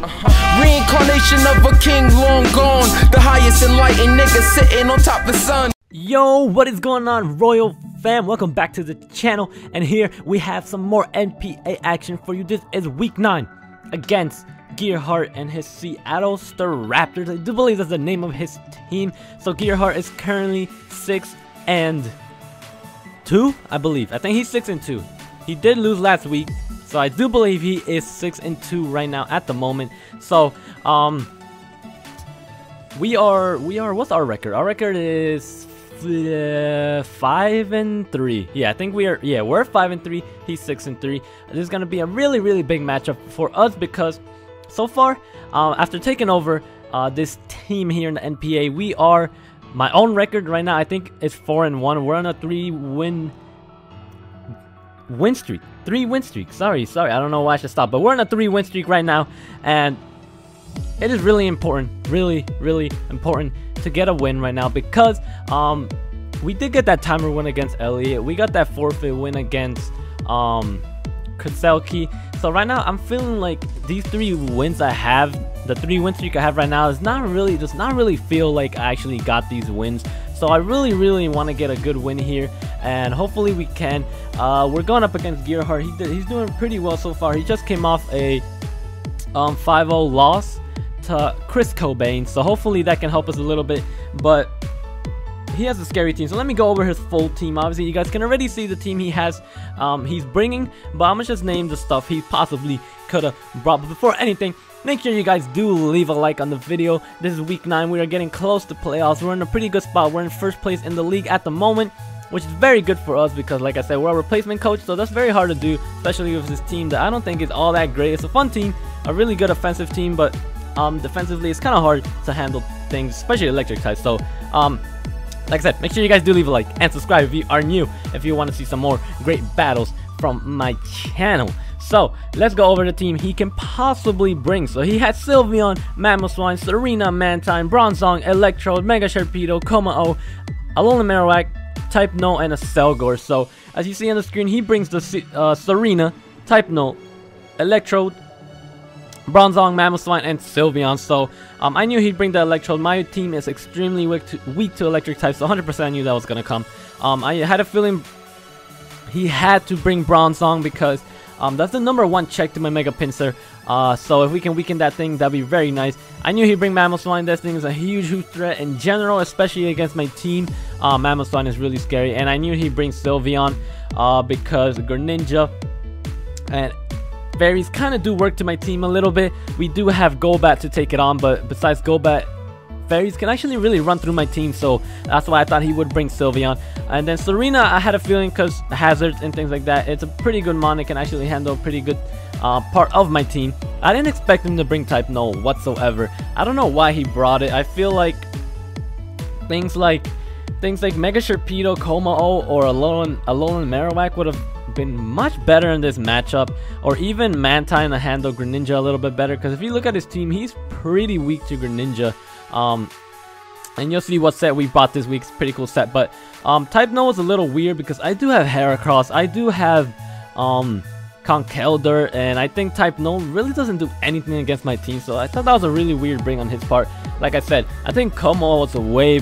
Reincarnation of a king long gone, the highest enlightened nigga sitting on top of the sun. Yo, what is going on, Royal fam? Welcome back to the channel, and here we have some more NPA action for you. This is week 9 against Gearheart and his Seattle Staraptors. I do believe that's the name of his team. So Gearheart is currently 6-2, I believe. I think he's 6-2. He did lose last week, so I do believe he is 6-2 right now at the moment. So we are what's our record? Our record is 5-3. Yeah, I think we're 5-3. He's 6-3. This is gonna be a really big matchup for us because so far, after taking over this team here in the NPA, my own record right now I think is 4-1. We're on a 3-win streak. 3-win streak. Sorry, I don't know why I should stop, but we're on a 3-win streak right now, and it is really important, really important to get a win right now because we did get that timer win against Elliott. We got that forfeit win against Kuselki. So right now I'm feeling like these 3 wins I have, the 3-win streak I have right now, does not really feel like I actually got these wins. So I really want to get a good win here, and hopefully we can. We're going up against Gearheart. He's doing pretty well so far. He just came off a 5-0 loss to Chris Cobain, so hopefully that can help us a little bit. But he has a scary team, so let me go over his full team. Obviously you guys can already see the team he has, he's bringing, but I'm gonna just name the stuff he possibly could have brought. But before anything, make sure you guys do leave a like on the video. This is week 9. We are getting close to playoffs. We're in a pretty good spot. We're in first place in the league at the moment, which is very good for us because, like I said, we're a replacement coach, so that's very hard to do, especially with this team that I don't think is all that great. It's a fun team, a really good offensive team, but defensively it's kind of hard to handle things, especially electric types. So like I said, make sure you guys do leave a like and subscribe if you are new, if you want to see some more great battles from my channel. So let's go over the team he can possibly bring. So he had Sylveon, Mamoswine, Serena, Mantine, Bronzong, Electrode, Mega Sharpedo, Komao, Alolan Marowak, Type No, and a Selgor. So as you see on the screen, he brings the Serena, Type No, Electrode, Bronzong, Mamoswine, and Sylveon. So I knew he'd bring the Electrode. My team is extremely weak to electric types, so 100% I knew that was gonna come. I had a feeling he had to bring Bronzong because that's the #1 check to my Mega Pinsir. So if we can weaken that thing, that'd be very nice. I knew he'd bring Mamoswine. This thing is a huge threat in general, especially against my team. Mamoswine is really scary, and I knew he'd bring Sylveon because Greninja and Fairies kind of do work to my team a little bit. We do have Golbat to take it on, but besides Golbat, Fairies can actually really run through my team, so that's why I thought he would bring Sylveon. And then Serena, I had a feeling because hazards and things like that, it's a pretty good mon. It can actually handle a pretty good part of my team. I didn't expect him to bring Type No whatsoever. I don't know why he brought it. I feel like things like Mega Sharpedo, Komao, or Alolan Marowak would have been much better in this matchup, or even Mantine to handle Greninja a little bit better, because if you look at his team, he's pretty weak to Greninja. And you'll see what set we brought this week. It's a pretty cool set, but Type No is a little weird because I do have Heracross, I do have Conkeldurr, and I think Type No really doesn't do anything against my team, so I thought that was a really weird bring on his part. Like I said, I think Komao was a way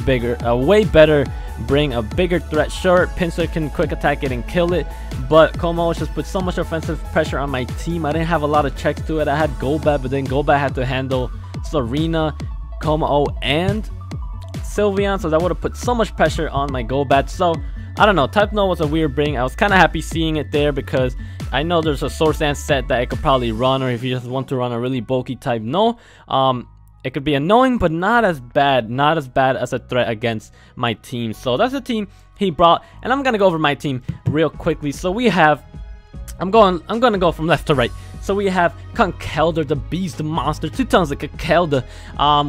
better bring, a bigger threat. Sure, Pinsir can quick attack it and kill it, but Komao just put so much offensive pressure on my team. I didn't have a lot of checks to it. I had Golbat, but then Golbat had to handle Serena, Komao, and Sylveon, so that would have put so much pressure on my Golbat. So I don't know, Type No was a weird bring. I was kind of happy seeing it there because I know there's a Source Dance set that I could probably run, or if you just want to run a really bulky Type No, it could be annoying, but not as bad as a threat against my team. So that's the team he brought, and I'm gonna go over my team real quickly. So we have, I'm gonna go from left to right. So we have Conkeldurr, the beast, the monster, 2 tons of Conkeldurr.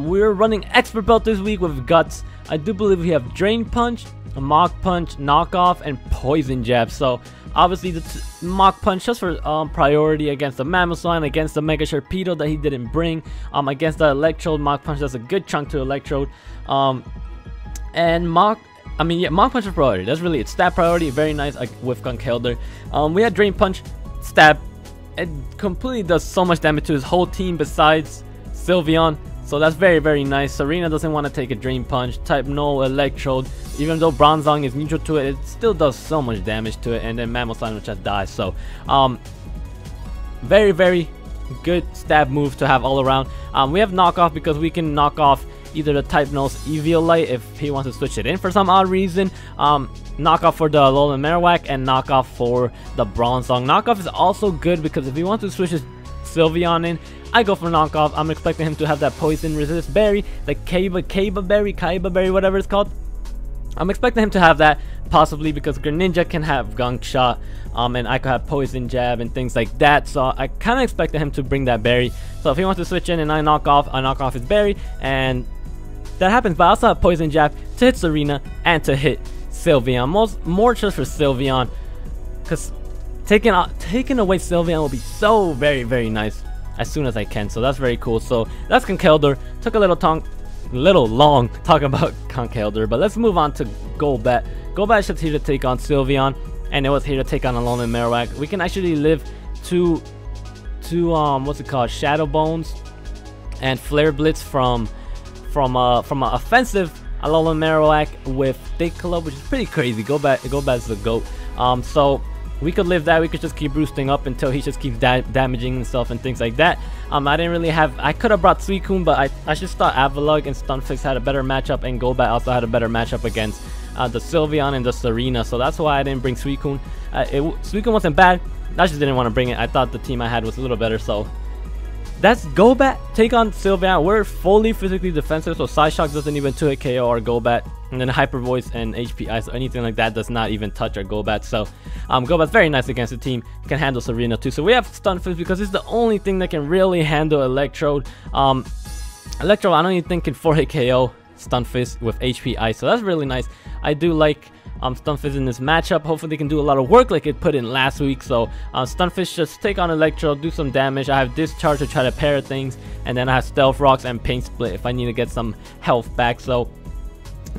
We're running Expert Belt this week with Guts. I do believe we have Drain Punch, Mach Punch, Knockoff, and Poison Jab. So obviously the Mach Punch just for priority against the Mamoswine, against the Mega Sharpedo that he didn't bring, against the Electrode. Mach Punch, that's a good chunk to Electrode, and Mach Punch for priority. That's really its stat priority, very nice with Conkeldurr. We had Drain Punch, Stab, it completely does so much damage to his whole team besides Sylveon. So that's very, very nice. Serena doesn't want to take a Drain Punch. Type No Electrode. Even though Bronzong is neutral to it, it still does so much damage to it. And then Mamoswine, which just dies. So, very, very good stab move to have all around. We have Knockoff because we can knock off either the Type No's Eviolite if he wants to switch it in for some odd reason. Knockoff for the Alolan Marowak and knockoff for the Bronzong. Knockoff is also good because if he wants to switch his Sylveon in, I go for knockoff. I'm expecting him to have that poison resist berry, the Kaiba berry, whatever it's called. I'm expecting him to have that, possibly because Greninja can have Gunk Shot, and I could have Poison Jab and things like that. So I kind of expected him to bring that berry. So if he wants to switch in and I knock off his berry, and that happens. But I also have Poison Jab to hit Serena and to hit Sylveon. More just for Sylveon, because taking away Sylveon will be so very, very nice as soon as I can. So that's very cool. So that's Conkeldurr. Took a little long talking about Conkeldurr, but let's move on to Golbat. Golbat is just here to take on Sylveon, and it was here to take on Alolan Marowak. We can actually live to what's it called, Shadow Bones and Flare Blitz from an offensive Alolan Marowak with Thick Club, which is pretty crazy. Golbat's the GOAT. So we could live that. We could just keep boosting up until he just keeps damaging himself and things like that. I didn't really have. I could have brought Suicune, but I just thought Avalugg and Stunfisk had a better matchup, and Golbat also had a better matchup against the Sylveon and the Serena. So that's why I didn't bring Suicune. Suicune wasn't bad. I just didn't want to bring it. I thought the team I had was a little better. So that's Golbat take on Sylveon. We're fully physically defensive, so Psyshock doesn't even 2-hit KO our Golbat. And then Hyper Voice and HP Ice or anything like that does not even touch our Golbat. So Golbat's very nice against the team. Can handle Serena too. So we have Stunfisk because it's the only thing that can really handle Electrode. Electrode I don't even think can 4-hit KO Stunfisk with HP Ice. So that's really nice. I do like Stunfisk in this matchup. Hopefully they can do a lot of work like it put in last week. So Stunfisk just take on Electrode, do some damage. I have Discharge to try to pair things, and then I have Stealth Rocks and Pain Split if I need to get some health back. So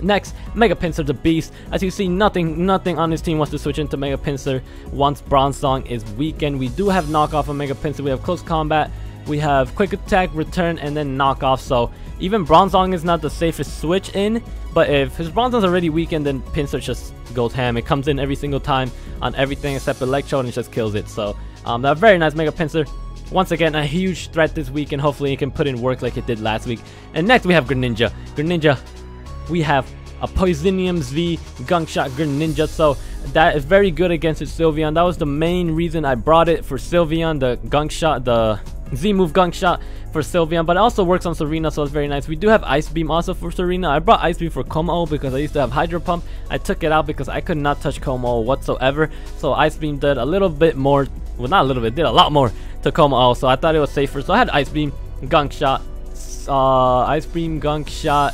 next, Mega Pinsir the Beast. As you see, nothing on this team wants to switch into Mega Pinsir once Bronzong is weakened. We do have knockoff on Mega Pinsir. We have Close Combat, we have Quick Attack, Return, and then knockoff. So even Bronzong is not the safest switch in, but if his Bronzong's already weakened, then Pinsir just goes ham. It comes in every single time on everything except Electrode and just kills it. So that very nice Mega Pinsir. Once again, a huge threat this week, and hopefully it can put in work like it did last week. And next we have Greninja. We have a Poisonium Z Gunk Shot Greninja, so that is very good against its Sylveon. That was the main reason I brought it for Sylveon, the Gunk Shot, the Z move Gunk Shot for Sylveon, but it also works on Serena, so it's very nice. We do have Ice Beam also for Serena. I brought Ice Beam for Como because I used to have Hydro Pump. I took it out because I could not touch Como whatsoever, so Ice Beam did a little bit more, well not a little bit, did a lot more to Como, so I thought it was safer. So I had Ice Beam, Gunk Shot, Ice Beam, Gunk Shot,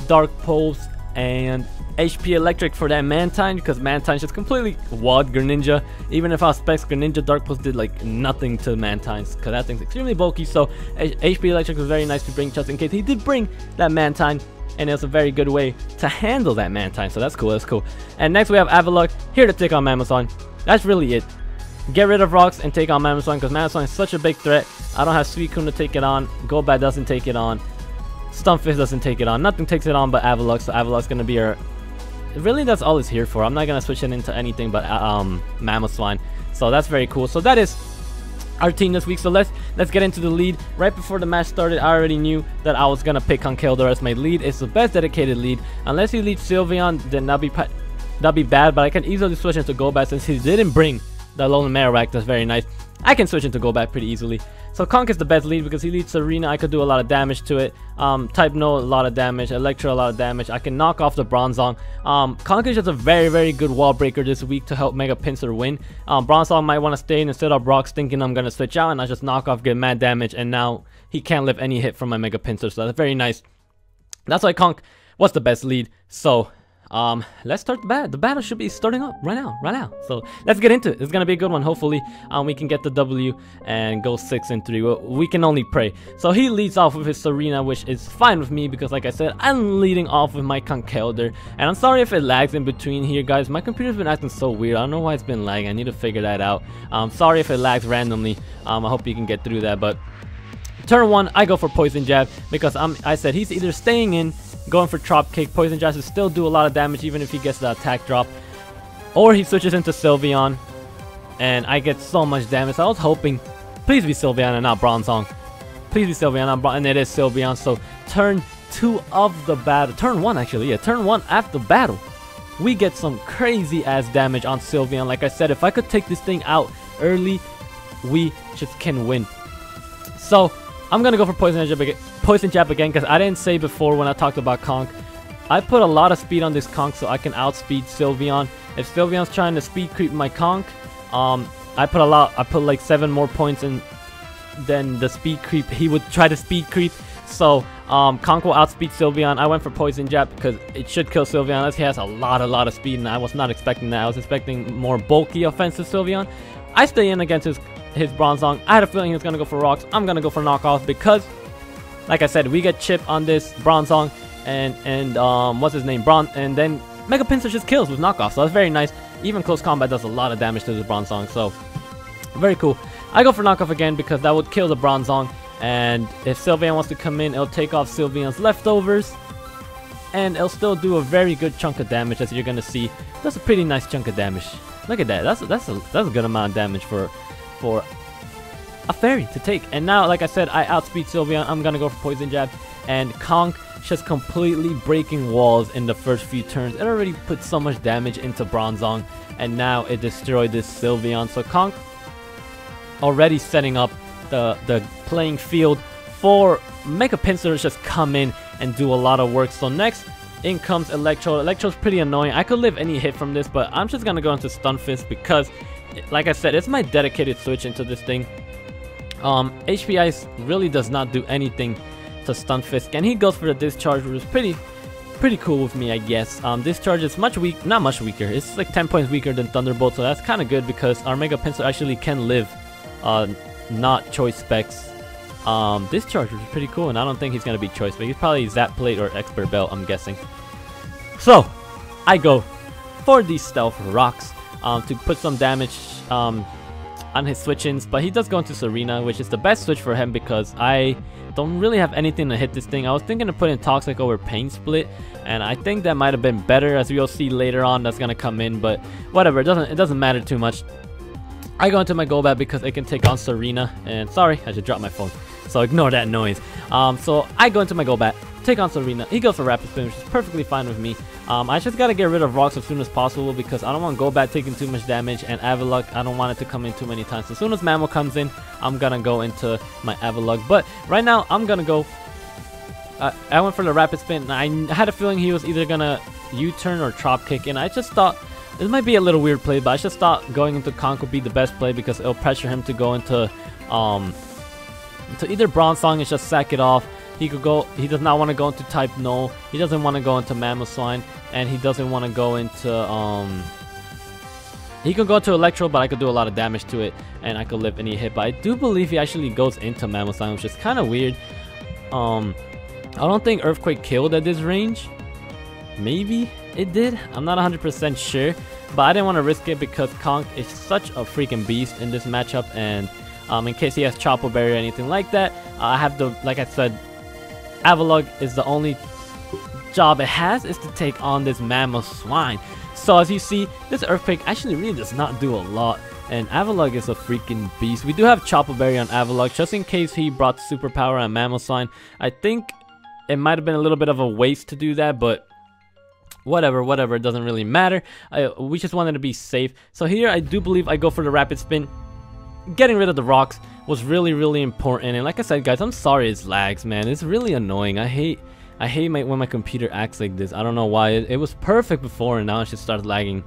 Dark Pulse, and HP Electric for that Mantine, because Mantine's just completely walled Greninja. Even if I specs Greninja, Dark Pulse did like nothing to Mantine's because that thing's extremely bulky. So HP Electric was very nice to bring just in case he did bring that Mantine, and it was a very good way to handle that Mantine. So that's cool, And next we have Avalugg here to take on Mamoswine. That's really it. Get rid of Rocks and take on Mamoswine because Mamoswine is such a big threat. I don't have Suicune to take it on. Golbat doesn't take it on. Stunfisk doesn't take it on. Nothing takes it on but Avalugg, so Avalugg's gonna be our... Really, that's all it's here for. I'm not gonna switch it into anything but Mamoswine. So that's very cool. So that is our team this week. So let's get into the lead. Right before the match started, I already knew that I was gonna pick Conkeldurr as my lead. It's the best dedicated lead. Unless you lead Sylveon, then that'd be bad. But I can easily switch into Golbat since he didn't bring the Alolan Marowak. That's very nice. I can switch into Golbat pretty easily. So Conk is the best lead because he leads Serena. I could do a lot of damage to it. Type No, a lot of damage. Electro, a lot of damage. I can knock off the Bronzong. Conk is just a very, very good wall breaker this week to help Mega Pinsir win. Bronzong might want to stay in instead of Brock's thinking I'm going to switch out, and I just knock off, get mad damage, and now he can't live any hit from my Mega Pinsir. So that's very nice. That's why Conk was the best lead. So let's start the battle. The battle should be starting up right now. So let's get into it. It's gonna be a good one. Hopefully, we can get the W and go 6-3. Well, we can only pray. So he leads off with his Serena, which is fine with me because, like I said, I'm leading off with my Conkeldurr. And I'm sorry if it lags in between here, guys. My computer's been acting so weird. I don't know why it's been lagging. I need to figure that out. Sorry if it lags randomly. I hope you can get through that. But turn 1, I go for Poison Jab because I said he's either staying in, going for Drop Kick. Poison Jab will still do a lot of damage even if he gets the attack drop, or he switches into Sylveon and I get so much damage. So I was hoping, please be Sylveon and not Bronzong. Please be Sylveon, not Bronzong, and it is Sylveon. So turn 2 of the battle, turn 1 actually, yeah, turn 1 after battle, we get some crazy ass damage on Sylveon. Like I said, if I could take this thing out early, we just can win. So I'm gonna go for Poison Jab again because I didn't say before when I talked about Conk. I put a lot of speed on this Conk so I can outspeed Sylveon. If Sylveon's trying to speed creep my Conk, I put like 7 more points in than the speed creep. He would try to speed creep. So Conk will outspeed Sylveon. I went for Poison Jab because it should kill Sylveon unless he has a lot of speed, and I was not expecting that. I was expecting more bulky offensive Sylveon. I stay in against his Bronzong. I had a feeling he was going to go for Rocks. I'm going to go for Knockoff because, like I said, we get Chip on this Bronzong and what's his name? And then Mega Pinsir just kills with Knockoff. So that's very nice. Even close combat does a lot of damage to the Bronzong. So very cool. I go for Knockoff again because that would kill the Bronzong. And if Sylveon wants to come in, it'll take off Sylveon's leftovers. And it'll still do a very good chunk of damage, as you're going to see. That's a pretty nice chunk of damage. Look at that. That's a good amount of damage for a fairy to take. And now, like I said, I outspeed Sylveon. I'm gonna go for Poison Jab, and Conk just completely breaking walls in the first few turns. It already put so much damage into Bronzong, and now it destroyed this Sylveon. So Conk already setting up the playing field for Mega Pinsir to just come in and do a lot of work. So next in comes Electro. Electro's pretty annoying. I could live any hit from this, but I'm just gonna go into Stun Fist because, like I said, it's my dedicated switch into this thing. HP Ice really does not do anything to Stun Fist, and he goes for the Discharge, which is pretty cool with me, I guess. Discharge is not much weaker. It's like 10 points weaker than Thunderbolt, so that's kind of good because our Mega Pinsir actually can live not Choice Specs. Discharge, which is pretty cool, and I don't think he's gonna be Choice Spec. He's probably Zap Plate or Expert Belt, I'm guessing. So I go for these Stealth Rocks to put some damage on his switch-ins, but he does go into Serena, which is the best switch for him because I don't really have anything to hit this thing. I was thinking of putting Toxic over Pain Split, and I think that might have been better, as we'll see later on. That's gonna come in, but whatever. It doesn't matter too much. I go into my Golbat because it can take on Serena, and sorry, I just dropped my phone, so ignore that noise. So I go into my Golbat, take on Serena. He goes for Rapid Spin, which is perfectly fine with me. I just gotta get rid of Rocks as soon as possible because I don't want Golbat taking too much damage, and Avalugg, I don't want it to come in too many times. So as soon as Mammal comes in, I'm gonna go into my Avalugg. But right now, I'm gonna go. I went for the Rapid Spin, and I had a feeling he was either gonna U-turn or Drop Kick, and I just thought this might be a little weird play, but I just thought going into Conk would be the best play because it'll pressure him to go into either Bronzong and just sack it off. He could go. He does not want to go into Type No. He doesn't want to go into Mamoswine, and he doesn't want to go into He could go into Electro, but I could do a lot of damage to it, and I could live any hit. But I do believe he actually goes into Mamoswine, which is kind of weird. I don't think Earthquake killed at this range. Maybe it did. I'm not 100% sure, but I didn't want to risk it because Conk is such a freaking beast in this matchup, and in case he has Chopo Berry or anything like that, I have the, like I said, Avalugg is the only job it has is to take on this Mamoswine. So as you see, this Earthquake actually really does not do a lot, and Avalugg is a freaking beast. We do have Chopo Berry on Avalugg just in case he brought Superpower on Mamoswine. I think it might have been a little bit of a waste to do that, but whatever, it doesn't really matter. We just wanted to be safe. So here I do believe I go for the Rapid Spin. Getting rid of the Rocks was really important, and like I said, guys, I'm sorry it's lags, man. It's really annoying. I hate when my computer acts like this. I don't know why. It was perfect before, and now it just started lagging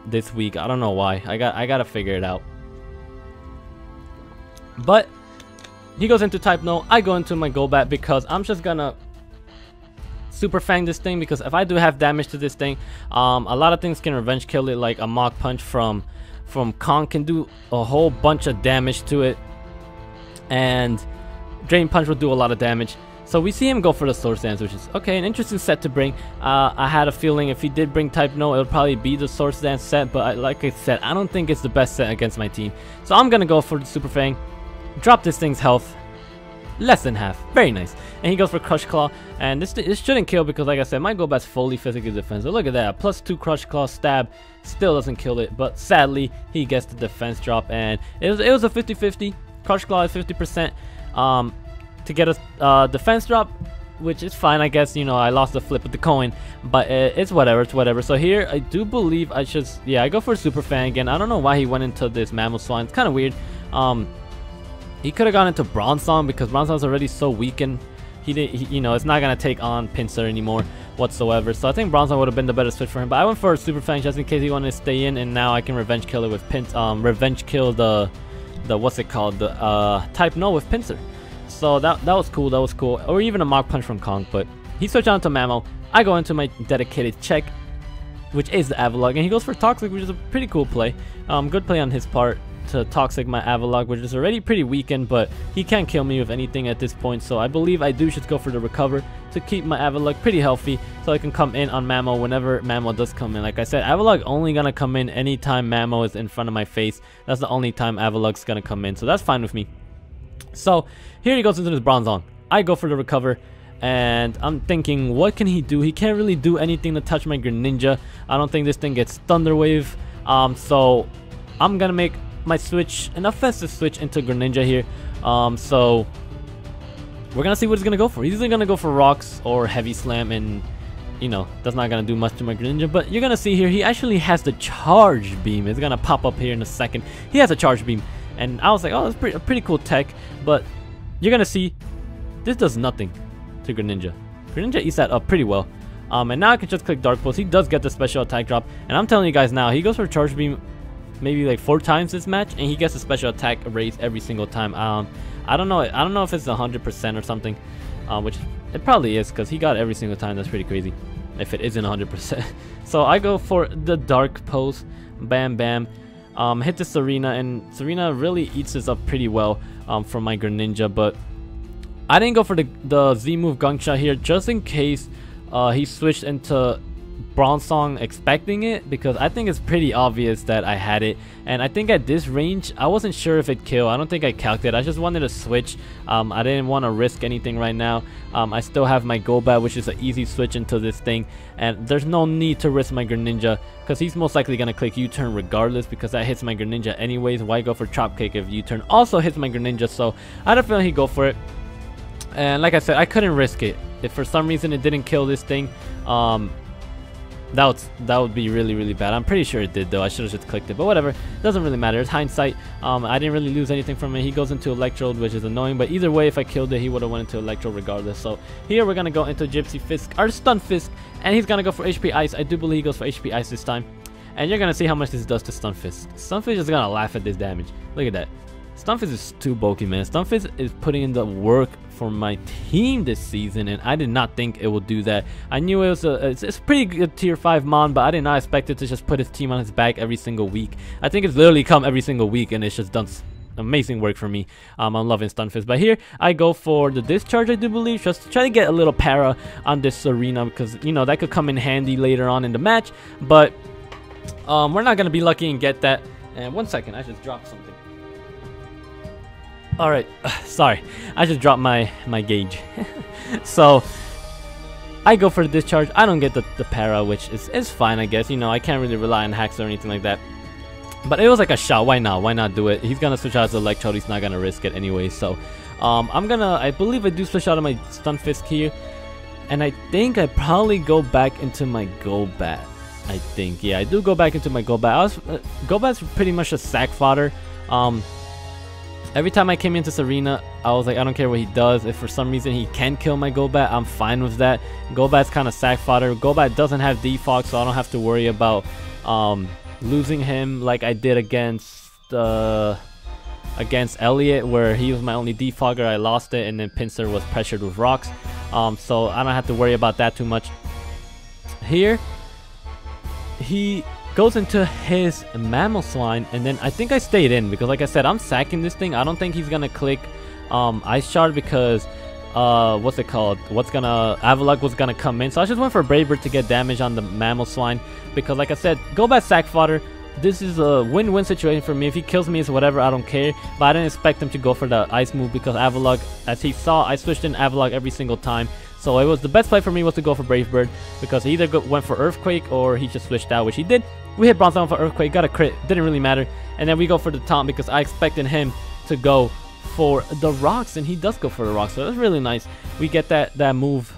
this week. I don't know why. I gotta figure it out. But he goes into Type No. I go into my Golbat because I'm just gonna Super Fang this thing, because if I do have damage to this thing, a lot of things can revenge kill it. Like a Mach Punch from Kong can do a whole bunch of damage to it, and Drain Punch will do a lot of damage. So we see him go for the Swords Dance, which is okay, an interesting set to bring. I had a feeling if he did bring Type No, it would probably be the Swords Dance set, but like I said, I don't think it's the best set against my team. So I'm gonna go for the Super Fang, drop this thing's health, less than half, very nice. And he goes for Crush Claw, and this shouldn't kill because, like I said, my Golbat's fully physically defensive. Look at that, +2 Crush Claw stab, still doesn't kill it, but sadly, he gets the defense drop, and it was a 50-50. Crush Claw is 50%. To get a defense drop, which is fine, I guess. You know, I lost the flip of the coin, but it's whatever. So here, I do believe I should, yeah, I go for Super Fang again. I don't know why he went into this Mammal Swine. It's kind of weird. He could have gone into Bronzong because Bronzong's already so weakened. You know, it's not gonna take on Pinsir anymore whatsoever. So I think Bronzong would have been the better switch for him. But I went for a Super Fang just in case he wanted to stay in, and now I can revenge kill it with revenge kill the what's it called, the Type No with Pinsir. So that was cool, or even a Mach Punch from Kong. But he switched on to Mammo. I go into my dedicated check, which is the Avalugg, and he goes for Toxic, which is a pretty cool play. Good play on his part to Toxic my Avalugg, which is already pretty weakened, but he can't kill me with anything at this point. So I believe I do should go for the Recover to keep my Avalugg pretty healthy, so I can come in on Mammo whenever Mammo does come in. Like I said, Avalugg only gonna come in anytime Mammo is in front of my face. That's the only time Avalugg's gonna come in, so that's fine with me. So here he goes into this Bronzong. I go for the Recover, and I'm thinking, what can he do? He can't really do anything to touch my Greninja. I don't think this thing gets Thunder Wave. So I'm gonna make my switch, an offensive switch into Greninja here. So we're gonna see what he's gonna go for. He's either gonna go for Rocks or Heavy Slam, and you know, that's not gonna do much to my Greninja. But you're gonna see here, he actually has the Charge Beam. It's gonna pop up here in a second. He has a Charge Beam. And I was like, oh, that's a pretty cool tech, but you're gonna see this does nothing to Greninja. Greninja eats that up pretty well. And now I can just click Dark Pulse. He does get the special attack drop, and I'm telling you guys now, he goes for Charge Beam maybe like 4 times this match, and he gets a special attack raise every single time. I don't know if it's 100% or something, which it probably is because he got every single time. That's pretty crazy if it isn't 100%. So I go for the Dark Pulse, bam bam. Hit the Serena, and Serena really eats this up pretty well from my Greninja, but I didn't go for the Z move Gunk Shot here just in case he switched into Bronzong expecting it, because I think it's pretty obvious that I had it, and I think at this range I wasn't sure if it'd kill. I don't think I calculated. I just wanted to switch. I didn't want to risk anything right now. I still have my Golbat, which is an easy switch into this thing, and there's no need to risk my Greninja because he's most likely gonna click U-turn regardless, because that hits my Greninja anyways. Why go for Chop Kick if U-turn also hits my Greninja? So I had a feeling he'd go for it, and like I said, I couldn't risk it. If for some reason it didn't kill this thing, that would be really bad. I'm pretty sure it did though. I should have just clicked it, but whatever, doesn't really matter. It's hindsight. I didn't really lose anything from it. He goes into Electrode, which is annoying, but either way, if I killed it, he would have went into Electrode regardless. So here we're gonna go into Gypsy Fisk, or Stun Fisk, and he's gonna go for HP Ice. I do believe he goes for HP Ice this time, and you're gonna see how much this does to Stun Fisk. Stun Fisk is gonna laugh at this damage. Look at that. Stun Fisk is too bulky, man. Stun Fisk is putting in the work for my team this season, and I did not think it would do that. I knew it was it's pretty good tier 5 mon, but I did not expect it to just put his team on his back every single week. I think it's literally come every single week, and it's just done amazing work for me. I'm loving Stun Fisk. But here I go for the Discharge, I do believe, just to try to get a little para on this Serena, because you know that could come in handy later on in the match. But we're not gonna be lucky and get that. And 1 second, I just dropped something. Alright, sorry, I just dropped my gauge. So I go for the Discharge. I don't get the para, which is fine, I guess. You know, I can't really rely on hacks or anything like that, but it was like a shot. Why not do it? He's gonna switch out his Electrode. He's not gonna risk it anyway. So I believe I do switch out of my Stun Fisk here, and I think I probably go back into my Golbat. I think, yeah, I do go back into my Golbat. Golbat's pretty much a sack fodder. Every time I came into Serena, I was like, I don't care what he does. If for some reason he can kill my Golbat, I'm fine with that. Golbat's kind of sack fodder. Golbat doesn't have defog, so I don't have to worry about losing him like I did against Elliott, where he was my only defogger. I lost it, and then Pinsir was pressured with Rocks. so I don't have to worry about that too much. Here, he goes into his mammal swine, and then I think I stayed in because, like I said, I'm sacking this thing. I don't think he's gonna click Ice Shard because what's it called? Avalugg was gonna come in, so I just went for Brave Bird to get damage on the mammal swine because, like I said, Golbat sack fodder. This is a win-win situation for me. If he kills me, it's whatever, I don't care. But I didn't expect him to go for the ice move because Avalugg, as he saw, I switched in Avalugg every single time. So it was the best play for me was to go for Brave Bird because he either went for Earthquake or he just switched out, which he did. We hit Bronze for Earthquake, got a crit, didn't really matter. And then we go for the taunt because I expected him to go for the rocks, and he does go for the rocks, so that's really nice. We get that move.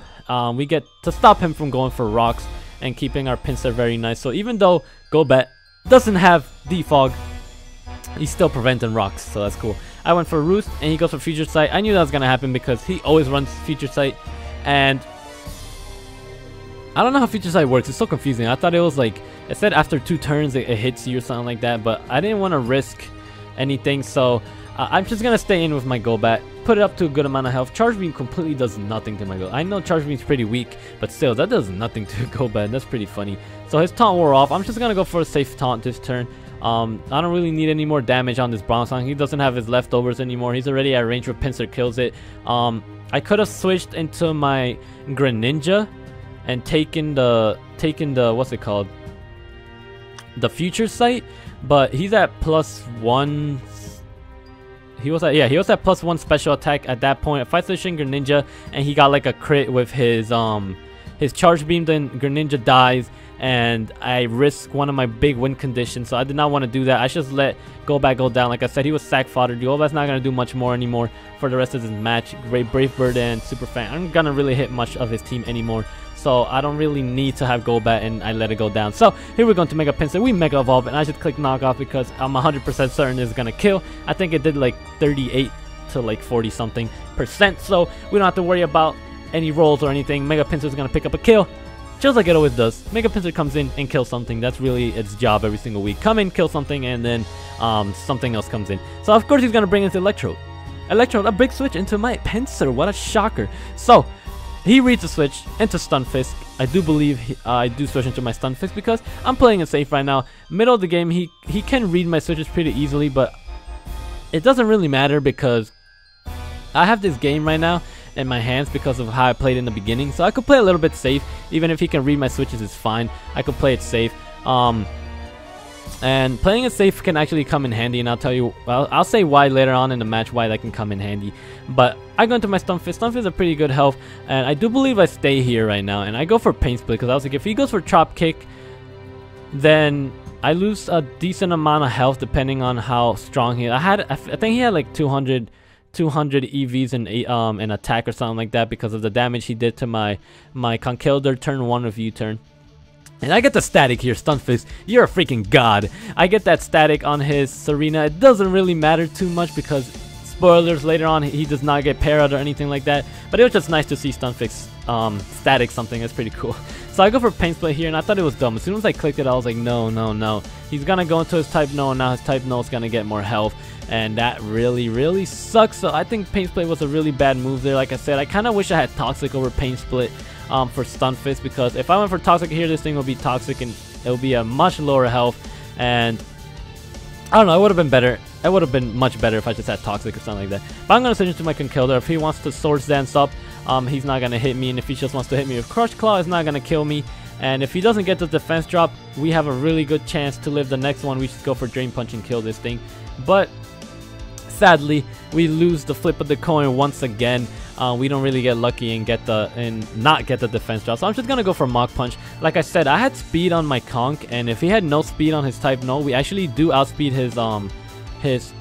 We get to stop him from going for rocks and keeping our Pinsir very nice. So even though Golbat doesn't have Defog, he's still preventing rocks, so that's cool. I went for Roost, and he goes for Future Sight. I knew that was gonna happen because he always runs Future Sight, and I don't know how Future Sight works. It's so confusing. I thought it was like, it said after 2 turns it hits you or something like that, but I didn't want to risk anything, so I'm just gonna stay in with my Golbat, put it up to a good amount of health. Charge Beam completely does nothing to my Golbat. I know Charge Beam's pretty weak, but still, that does nothing to Golbat. That's pretty funny. So his taunt wore off. I'm just gonna go for a safe taunt this turn. I don't really need any more damage on this Bronzong. He doesn't have his leftovers anymore. He's already at range where Pinsir kills it. I could have switched into my Greninja and taken the what's it called? The Future Sight, but he's at +1. He was at +1 special attack at that point. If I switch in Greninja and he got like a crit with his Charge Beam, then Greninja dies and I risk one of my big win conditions, so I did not want to do that. I just let Golbat go down. Like I said, he was sack fodder. Golbat's not going to do much more anymore for the rest of this match. Great Brave Bird and Super Fan aren't going to really hit much of his team anymore, so I don't really need to have Golbat, and I let it go down. So here we're going to Mega Pinsir. We Mega Evolve, and I should click Knock Off because I'm 100% certain it's going to kill. I think it did like 38 to like 40 something %, so we don't have to worry about any rolls or anything. Mega Pinsir is going to pick up a kill, just like it always does. Mega Pinsir comes in and kills something. That's really its job every single week. Come in, kill something, and then something else comes in. So of course he's going to bring in Electrode. Electrode, a big switch into my Pinsir. What a shocker. So he reads the switch into Stunfisk. I do believe I do switch into my Stunfisk because I'm playing it safe right now. Middle of the game, he can read my switches pretty easily, but it doesn't really matter because I have this game right now in my hands because of how I played in the beginning, so I could play a little bit safe. Even if he can read my switches, it's fine. I could play it safe. And playing it safe can actually come in handy, and I'll tell you, I'll say why later on in the match, why that can come in handy. But I go into my Stunfisk. Stunfisk is a pretty good health, and I do believe I stay here right now, and I go for Pain Split because I was like, if he goes for Chop Kick, then I lose a decent amount of health depending on how strong he is. I think he had like 200 EVs in attack or something like that because of the damage he did to my Conkeldurr turn 1 of U-turn. And I get the static here, Stunfisk. You're a freaking god. I get that static on his Serena. It doesn't really matter too much because, spoilers, later on he does not get parried or anything like that. But it was just nice to see Stunfisk static something. That's pretty cool. So I go for Pain Split here, and I thought it was dumb. As soon as I clicked it, I was like, no, no, no. He's gonna go into his Type No, and now his Type No is gonna get more health. And that really, really sucks. So I think Pain Split was a really bad move there. Like I said, I kind of wish I had Toxic over Pain Split for Stunfisk, because if I went for Toxic here, this thing will be Toxic and it will be a much lower health. And I don't know, it would have been better. It would have been much better if I just had Toxic or something like that. But I'm going to switch into my Conkeldurr. If he wants to Swords Dance up, he's not going to hit me. And if he just wants to hit me with Crush Claw, it's not going to kill me. And if he doesn't get the defense drop, we have a really good chance to live the next one. We should go for Drain Punch and kill this thing. But sadly, we lose the flip of the coin once again. We don't really get lucky and not get the defense drop. So I'm just gonna go for Mach Punch. Like I said, I had speed on my Conk, and if he had no speed on his Type No, we actually do outspeed his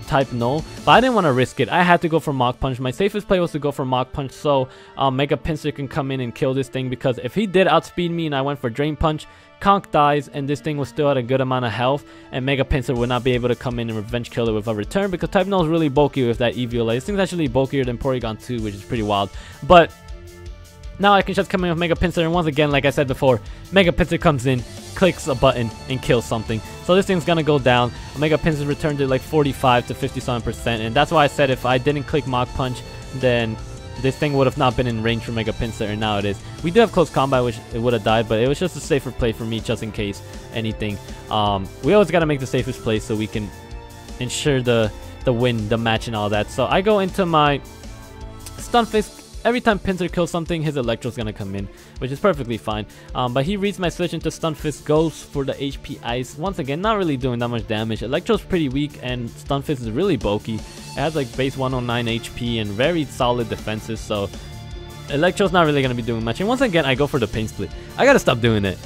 Type No, but I didn't want to risk it. I had to go for Mach Punch. My safest play was to go for Mach Punch, so Mega Pinsir can come in and kill this thing, because if he did outspeed me and I went for Drain Punch, Conk dies and this thing was still at a good amount of health, and Mega Pinsir would not be able to come in and revenge kill it with a return, because Type No is really bulky with that EVOLA. This thing's actually bulkier than Porygon 2, which is pretty wild. But now I can just come in with Mega Pinsir, and once again, like I said before, Mega Pinsir comes in, clicks a button, and kills something. So this thing's gonna go down. Mega Pinsir returned it like 45 to 57%, and that's why I said if I didn't click Mach Punch, then this thing would have not been in range for Mega Pinsir, and now it is. We do have close combat, which it would have died, but it was just a safer play for me, just in case anything. We always got to make the safest play so we can ensure the win, the match, and all that. So I go into my Stunfisk. Every time Pinsir kills something, his Electro's gonna come in, which is perfectly fine. But he reads my switch into Stunfisk, goes for the HP Ice. Once again, not really doing that much damage. Electro's pretty weak, and Stunfisk is really bulky. It has like base 109 HP and very solid defenses, so Electro's not really gonna be doing much. And once again, I go for the Pain Split. I gotta stop doing it.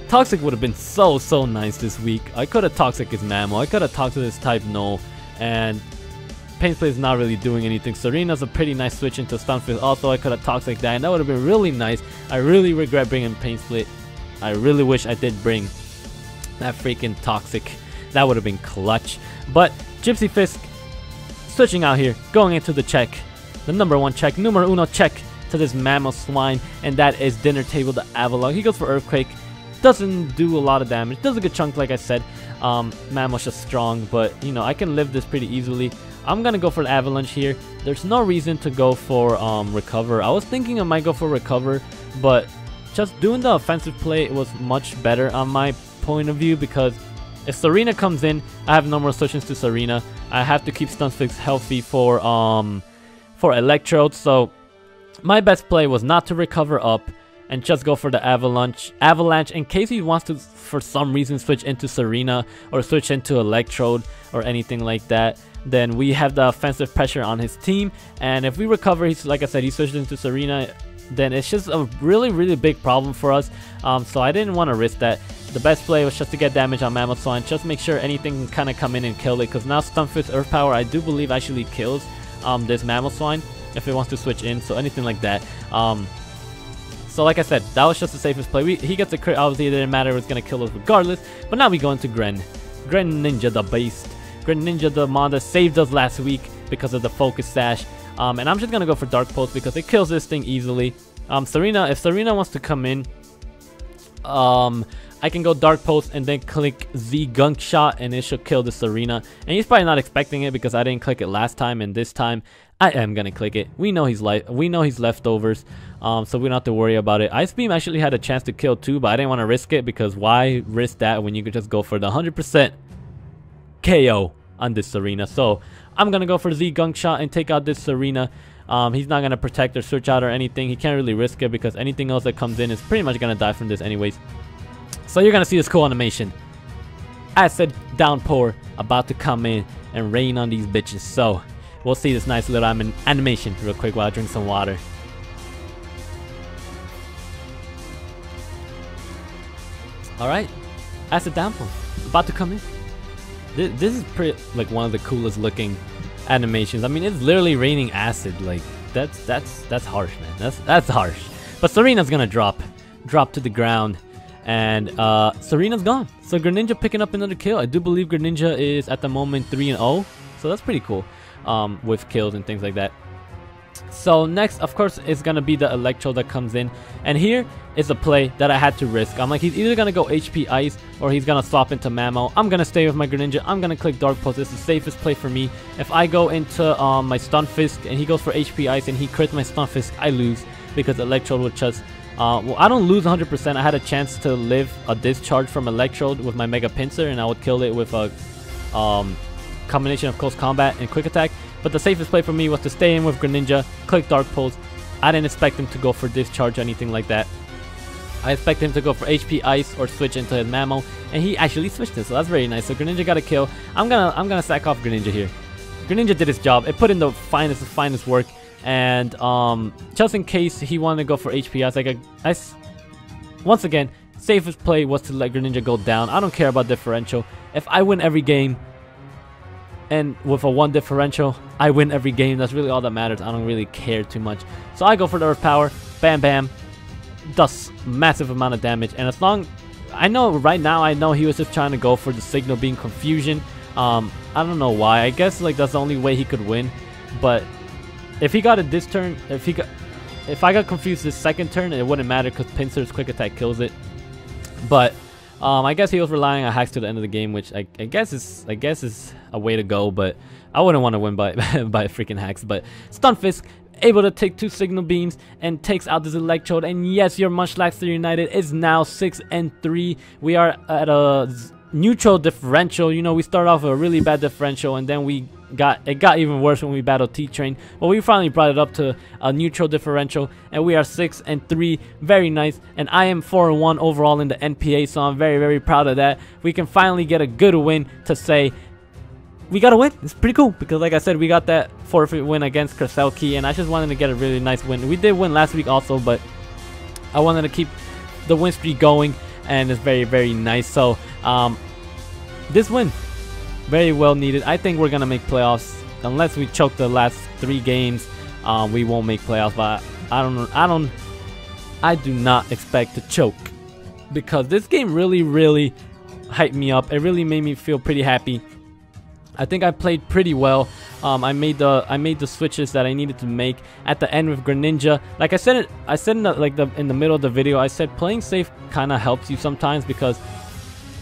Toxic would have been so nice this week. I could have Toxic his Mammo. I could have Toxic his type Null, and Pain Split is not really doing anything. Serena's a pretty nice switch into Stunfisk. Also, I could have Toxic that, and that would have been really nice. I really regret bringing Pain Split. I really wish I did bring that freaking Toxic. That would have been clutch. But Gypsy Fisk switching out here, going into the check. The #1 check, numero uno check to this Mammoth Swine, and that is Dinner Table the Avalon. He goes for Earthquake. Doesn't do a lot of damage. Does a good chunk, like I said. Mammoth's just strong, but you know, I can live this pretty easily. I'm gonna go for the Avalanche here. There's no reason to go for Recover. I was thinking I might go for Recover, but just doing the offensive play was much better on my point of view, because if Serena comes in, I have no more switches to Serena. I have to keep Stunfisk healthy for Electrode, so my best play was not to recover up and just go for the Avalanche in case he wants to, for some reason, switch into Serena or switch into Electrode or anything like that. Then we have the offensive pressure on his team, and if we recover, he's, like I said, he switched into Serena, then it's just a really big problem for us. So I didn't want to risk that. The best play was just to get damage on Mammoth Swine, just make sure anything can kind of come in and kill it, because now Stunfisk Earth Power, I do believe, actually kills this Mammoth Swine if it wants to switch in, so anything like that. So like I said, that was just the safest play. He gets a crit, obviously it didn't matter, it was going to kill us regardless. But now we go into Gren Ninja the Beast. Gren Ninja the Mon that saved us last week because of the Focus Sash. And I'm just going to go for Dark Pulse because it kills this thing easily. Serena, if Serena wants to come in, I can go Dark Pulse and then click Z Gunk Shot, and it should kill the Serena. And he's probably not expecting it because I didn't click it last time, and this time I am gonna click it. We know he's leftovers, so we don't have to worry about it. Ice Beam actually had a chance to kill too, but I didn't want to risk it, because why risk that when you could just go for the 100% KO on this Serena? So I'm gonna go for Z Gunk Shot and take out this Serena. He's not gonna protect or switch out or anything. He can't really risk it because anything else that comes in is pretty much gonna die from this anyways. So you're gonna see this cool animation. Acid Downpour about to come in and rain on these bitches. So we'll see this nice little animation real quick while I drink some water. Alright, Acid Downpour about to come in. This is pretty, like, one of the coolest looking animations. I mean, it's literally raining acid. Like, that's harsh, man. That's harsh. But Serena's gonna drop to the ground, and Serena's gone. So Greninja picking up another kill. I do believe Greninja is at the moment 3-0, so that's pretty cool with kills and things like that. So next, of course, is gonna be the Electro that comes in, and here is a play that I had to risk. I'm like, he's either gonna go HP Ice or he's gonna swap into Mammo. I'm gonna stay with my Greninja. I'm gonna click Dark Pulse. This is the safest play for me. If I go into my Stunfisk and he goes for HP Ice and he crits my Stunfisk, I lose, because Electrode would just well, I don't lose 100%. I had a chance to live a discharge from Electrode with my Mega Pinsir, and I would kill it with a combination of Close Combat and Quick Attack. But the safest play for me was to stay in with Greninja, click Dark Pulse. I didn't expect him to go for Discharge or anything like that. I expected him to go for HP Ice or switch into his Mammo, and he actually switched it, so that's very nice. So Greninja got a kill. I'm gonna sack off Greninja here. Greninja did his job. It put in the finest work, and just in case he wanted to go for HP Ice, once again, safest play was to let Greninja go down. I don't care about differential. If I win every game, and with a 1 differential, I win every game. That's really all that matters. I don't really care too much. So I go for the Earth Power. Bam, bam. Does massive amount of damage. And as long... I know right now, I know he was just trying to go for the Signal Beam Confusion. I don't know why. I guess like that's the only way he could win. But if he got it this turn... If I got confused this second turn, it wouldn't matter because Pinsir's Quick Attack kills it. But... I guess he was relying on hacks to the end of the game, which I guess is a way to go, but I wouldn't want to win by by freaking hacks. But Stunfisk, able to take 2 signal beams and takes out this electrode. And yes, your Munchlaxster United is now 6-3. We are at a neutral differential. You know, we started off with a really bad differential, and then it got even worse when we battled T-Train, but we finally brought it up to a neutral differential, and we are 6-3. Very nice. And I am 4-1 overall in the NPA, so I'm very, very proud of that. We can finally get a good win to say we got a win. It's pretty cool because, like I said, we got that forfeit win against Kraselki, and I just wanted to get a really nice win. We did win last week also, but I wanted to keep the win streak going, and it's very, very nice. So this win, very well needed. I think we're gonna make playoffs unless we choke the last 3 games. We won't make playoffs, but I do not expect to choke because this game really hyped me up. It really made me feel pretty happy. I think I played pretty well. I made the switches that I needed to make at the end with Greninja. Like I said in the middle of the video, I said playing safe kind of helps you sometimes, because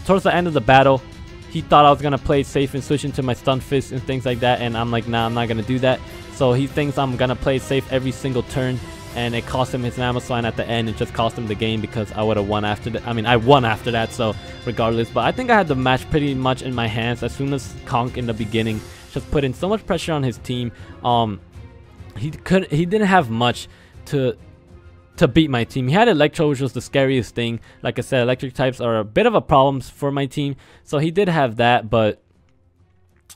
towards the end of the battle, he thought I was gonna play safe and switch into my stun fist and things like that, and I'm like, nah, I'm not gonna do that. So he thinks I'm gonna play safe every single turn, and it cost him his Mamoswine at the end. It just cost him the game because I would have won after that. I mean, I won after that, so regardless. But I think I had the match pretty much in my hands as soon as Conk in the beginning just put in so much pressure on his team. He didn't have much to beat my team. He had Electro, which was the scariest thing. Like I said, electric types are a bit of a problem for my team, so he did have that. But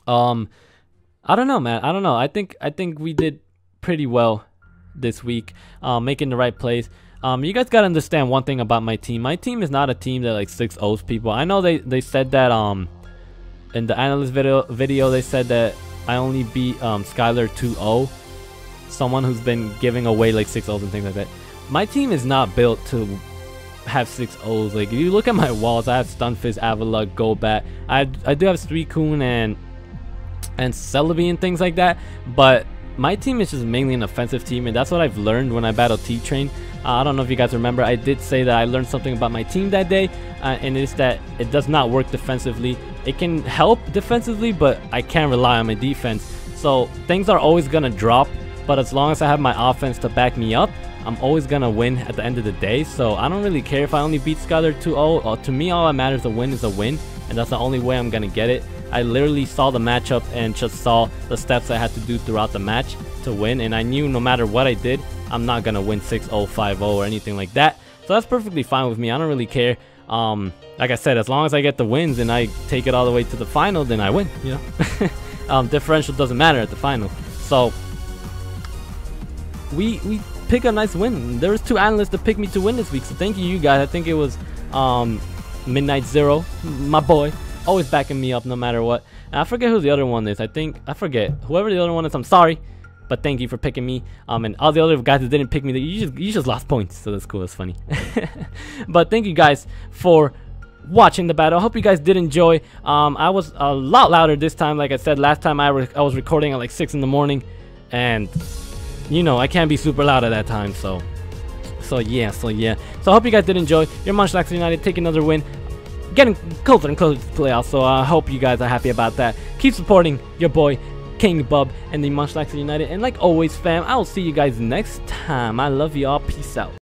I don't know, man. I don't know. I think we did pretty well this week, making the right plays. You guys gotta understand one thing about my team. My team is not a team that like 6-0s people. I know they said that in the analyst video they said that I only beat Skylar 2-0, someone who's been giving away like 6-0s and things like that. My team is not built to have 6-0s. Like, if you look at my walls, I have Stunfisk, Avalugg, Golbat. I do have Suicune and Celebi and things like that, but my team is just mainly an offensive team, and that's what I've learned when I battled T-Train. I don't know if you guys remember, I did say that I learned something about my team that day, and it's that it does not work defensively. It can help defensively, but I can't rely on my defense. So things are always going to drop, but as long as I have my offense to back me up, I'm always going to win at the end of the day. So I don't really care if I only beat Skylar 2-0. To me, all that matters, a win is a win, and that's the only way I'm going to get it. I literally saw the matchup and just saw the steps I had to do throughout the match to win, and I knew no matter what I did, I'm not going to win 6-0, 5-0 or anything like that. So that's perfectly fine with me. I don't really care. Like I said, as long as I get the wins and I take it all the way to the final, then I win, you know. Differential doesn't matter at the final. So we pick a nice win. There was 2 analysts that picked me to win this week, so thank you guys. I think it was Midnight Zero, my boy, always backing me up no matter what. And I forget who the other one is. I forget whoever the other one is. I'm sorry, but thank you for picking me. And all the other guys that didn't pick me, you just lost points, so that's cool. That's funny. But thank you guys for watching the battle. I hope you guys did enjoy. I was a lot louder this time. Like I said, last time I was recording at like 6 in the morning, and you know I can't be super loud at that time. So yeah. So I hope you guys did enjoy. Your Munchlaxster United take another win, getting closer and closer to playoffs. So I hope you guys are happy about that. Keep supporting your boy King Bub and the Munchlaxster United. And like always, fam, I will see you guys next time. I love y'all. Peace out.